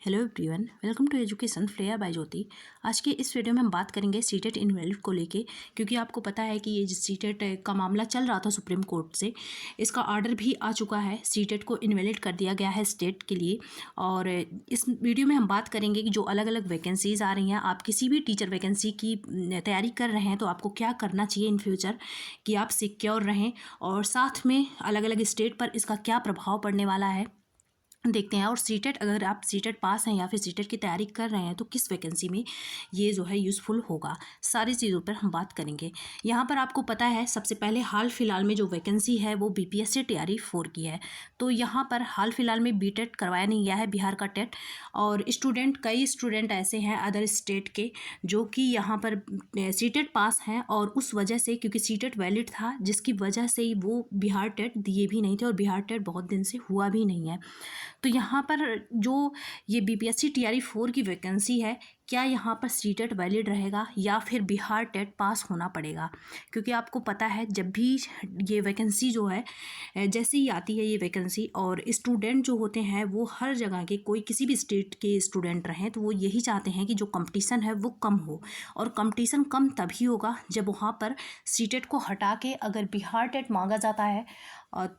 Hello everyone, welcome to Education Flair by Jyoti. आज के इस वीडियो में हम बात करेंगे सीटेट इनवैलिड को लेके, क्योंकि आपको पता है कि ये सीटेट का मामला चल रहा था सुप्रीम कोर्ट से। इसका ऑर्डर भी आ चुका है, सीटेट को इनवैलिड कर दिया गया है स्टेट के लिए। और इस वीडियो में हम बात करेंगे कि जो अलग अलग वैकेंसीज़ आ रही हैं, आप किसी भी टीचर वैकेंसी की तैयारी कर रहे हैं तो आपको क्या करना चाहिए इन फ्यूचर कि आप सिक्योर रहें, और साथ में अलग अलग स्टेट पर इसका क्या प्रभाव पड़ने वाला है देखते हैं। और सीटेट, अगर आप सीटेट पास हैं या फिर सीटेट की तैयारी कर रहे हैं तो किस वैकेंसी में ये जो है यूज़फुल होगा, सारी चीज़ों पर हम बात करेंगे। यहाँ पर आपको पता है, सबसे पहले हाल फिलहाल में जो वैकेंसी है वो बीपीएससी टीआरई 4 की है। तो यहाँ पर हाल फिलहाल में बीटेट करवाया नहीं गया है, बिहार का टेट। और कई स्टूडेंट ऐसे हैं अदर स्टेट के जो कि यहाँ पर सीटेट पास हैं, और उस वजह से, क्योंकि सीटेट वैलिड था, जिसकी वजह से ही वो बिहार टेट दिए भी नहीं थे, और बिहार टेट बहुत दिन से हुआ भी नहीं है। तो यहाँ पर जो ये बीपीएससी टीआरई 4 की वैकेंसी है, क्या यहाँ पर सीटेट वैलिड रहेगा या फिर बिहार टेट पास होना पड़ेगा? क्योंकि आपको पता है, जब भी ये वैकेंसी जो है, जैसे ही आती है ये वैकेंसी, और स्टूडेंट जो होते हैं वो हर जगह के, कोई किसी भी स्टेट के स्टूडेंट रहें, तो वो यही चाहते हैं कि जो कंपटीशन है वो कम हो। और कंपटीशन कम तभी होगा जब वहाँ पर सीटेट को हटा के अगर बिहार टेट मांगा जाता है,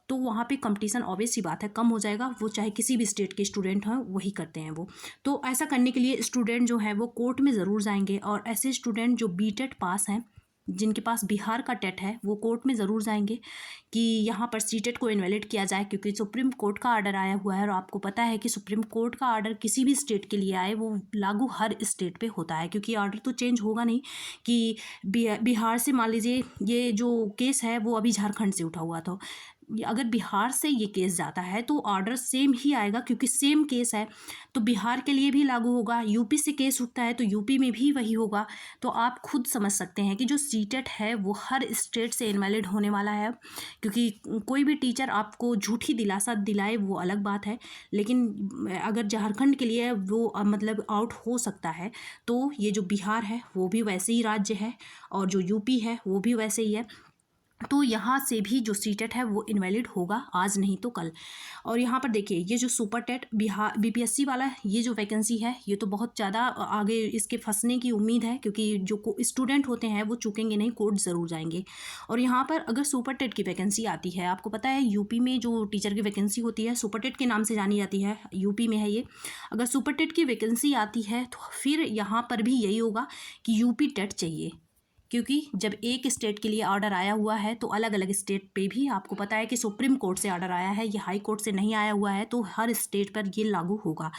तो वहाँ पे कंपटीशन ऑब्वियस सी बात है कम हो जाएगा। वो चाहे किसी भी स्टेट के स्टूडेंट हों, वही करते हैं वो। तो ऐसा करने के लिए स्टूडेंट जो है वो कोर्ट में ज़रूर जाएंगे, और ऐसे स्टूडेंट जो बीटेट पास हैं, जिनके पास बिहार का टेट है, वो कोर्ट में ज़रूर जाएंगे कि यहाँ पर सीटेट को इनवैलिड किया जाए, क्योंकि सुप्रीम कोर्ट का ऑर्डर आया हुआ है। और आपको पता है कि सुप्रीम कोर्ट का ऑर्डर किसी भी स्टेट के लिए आए, वो लागू हर स्टेट पे होता है, क्योंकि ऑर्डर तो चेंज होगा नहीं कि बिहार से, मान लीजिए ये जो केस है वो अभी झारखंड से उठा हुआ था, अगर बिहार से ये केस जाता है तो ऑर्डर सेम ही आएगा, क्योंकि सेम केस है, तो बिहार के लिए भी लागू होगा। यूपी से केस उठता है तो यूपी में भी वही होगा। तो आप खुद समझ सकते हैं कि जो सीटेट है वो हर स्टेट से इनवैलिड होने वाला है। क्योंकि कोई भी टीचर आपको झूठी दिलासा दिलाए वो अलग बात है, लेकिन अगर झारखंड के लिए वो मतलब आउट हो सकता है, तो ये जो बिहार है वो भी वैसे ही राज्य है, और जो यूपी है वो भी वैसे ही है। तो यहाँ से भी जो सीटेट है वो इनवैलिड होगा, आज नहीं तो कल। और यहाँ पर देखिए, ये जो सुपर टेट बिहार बीपीएससी वाला ये जो वैकेंसी है, ये तो बहुत ज़्यादा आगे इसके फंसने की उम्मीद है, क्योंकि जो स्टूडेंट होते हैं वो चूकेंगे नहीं, कोर्ट ज़रूर जाएंगे। और यहाँ पर अगर सुपर टेट की वैकेंसी आती है, आपको पता है यूपी में जो टीचर की वैकेंसी होती है सुपर टेट के नाम से जानी जाती है, यूपी में है ये। अगर सुपर टेट की वैकेंसी आती है तो फिर यहाँ पर भी यही होगा कि यूपी टेट चाहिए, क्योंकि जब एक स्टेट के लिए ऑर्डर आया हुआ है तो अलग अलग स्टेट पे भी, आपको पता है कि सुप्रीम कोर्ट से ऑर्डर आया है, ये हाई कोर्ट से नहीं आया हुआ है, तो हर स्टेट पर ये लागू होगा।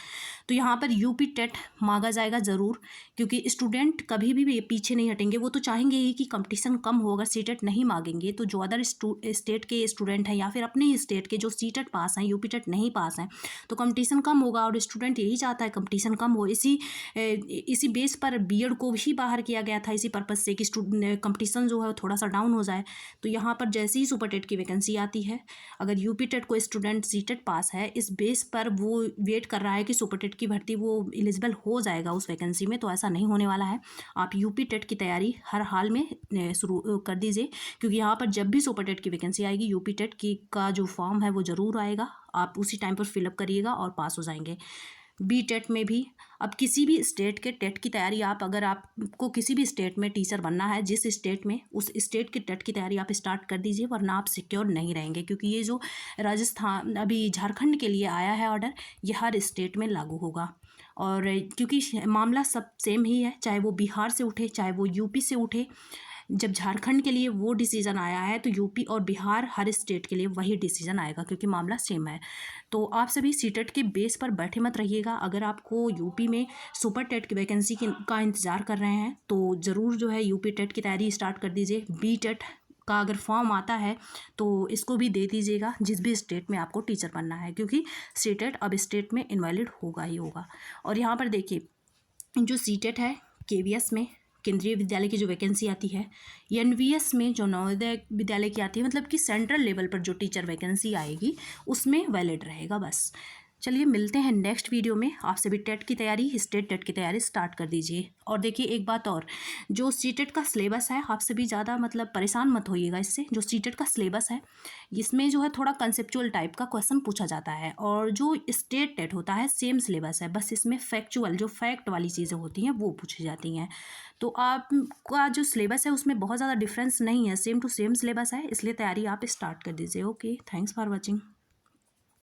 तो यहाँ पर यूपी टेट मांगा जाएगा ज़रूर, क्योंकि स्टूडेंट कभी भी पीछे नहीं हटेंगे। वो तो चाहेंगे ही कि कंपटीशन कम हो, अगर सीटेट नहीं मांगेंगे तो जो अदर स्टेट के स्टूडेंट हैं या फिर अपने ही स्टेट के जो सीटेट पास हैं, यूपी टेट नहीं पास हैं, तो कंपटीशन कम होगा। और स्टूडेंट यही चाहता है कंपटीशन कम हो। इसी बेस पर बीएड को भी बाहर किया गया था, इसी पर्पज़ से कि कंपटीशन जो है वो थोड़ा सा डाउन हो जाए। तो यहाँ पर जैसे ही सुपर टेट की वैकेंसी आती है, अगर यूपी टेट को स्टूडेंट सीटेट पास है, इस बेस पर वो वेट कर रहा है कि सुपर टेट की भर्ती वो एलिजिबल हो जाएगा उस वैकेंसी में, तो ऐसा नहीं होने वाला है। आप यूपी टेट की तैयारी हर हाल में शुरू कर दीजिए, क्योंकि यहाँ पर जब भी सुपर टेट की वैकेंसी आएगी, यूपी टेट की का जो फॉर्म है वो ज़रूर आएगा, आप उसी टाइम पर फिलअप करिएगा और पास हो जाएंगे। बी टेट में भी, अब किसी भी स्टेट के टेट की तैयारी, आप अगर आपको किसी भी स्टेट में टीचर बनना है, जिस स्टेट में, उस स्टेट की टेट की तैयारी आप स्टार्ट कर दीजिए, वरना आप सिक्योर नहीं रहेंगे। क्योंकि ये जो राजस्थान, अभी झारखंड के लिए आया है ऑर्डर, ये हर स्टेट में लागू होगा। और क्योंकि मामला सब सेम ही है, चाहे वो बिहार से उठे चाहे वो यूपी से उठे, जब झारखंड के लिए वो डिसीज़न आया है तो यूपी और बिहार हर स्टेट के लिए वही डिसीज़न आएगा, क्योंकि मामला सेम है। तो आप सभी सीटेट के बेस पर बैठे मत रहिएगा। अगर आपको यूपी में सुपर टेट की वैकेंसी का इंतज़ार कर रहे हैं तो ज़रूर जो है यूपी टेट की तैयारी स्टार्ट कर दीजिए। बी टेट का अगर फॉर्म आता है तो इसको भी दे दीजिएगा, जिस भी स्टेट में आपको टीचर बनना है, क्योंकि सीटेट अब स्टेट में इनवैलिड होगा ही होगा। और यहाँ पर देखिए, जो सीटेट है केवीएस में, केंद्रीय विद्यालय की जो वैकेंसी आती है, एनवीएस में जो नवोदय विद्यालय की आती है, मतलब कि सेंट्रल लेवल पर जो टीचर वैकेंसी आएगी उसमें वैलिड रहेगा बस। चलिए मिलते हैं नेक्स्ट वीडियो में। आप सभी टेट की तैयारी, स्टेट टेट की तैयारी स्टार्ट कर दीजिए। और देखिए एक बात और, जो सीटेट का सिलेबस है, आप सभी ज़्यादा मतलब परेशान मत होइएगा इससे। जो सीटेट का सिलेबस है इसमें जो है थोड़ा कंसेप्चुअल टाइप का क्वेश्चन पूछा जाता है, और जो स्टेट टेट होता है सेम सिलेबस है, बस इसमें फैक्चुअल जो फैक्ट वाली चीज़ें होती हैं वो पूछी जाती हैं। तो आपका जो सिलेबस है उसमें बहुत ज़्यादा डिफरेंस नहीं है, सेम टू सेम सिलेबस है, इसलिए तैयारी आप स्टार्ट कर दीजिए। Okay, thanks for watching.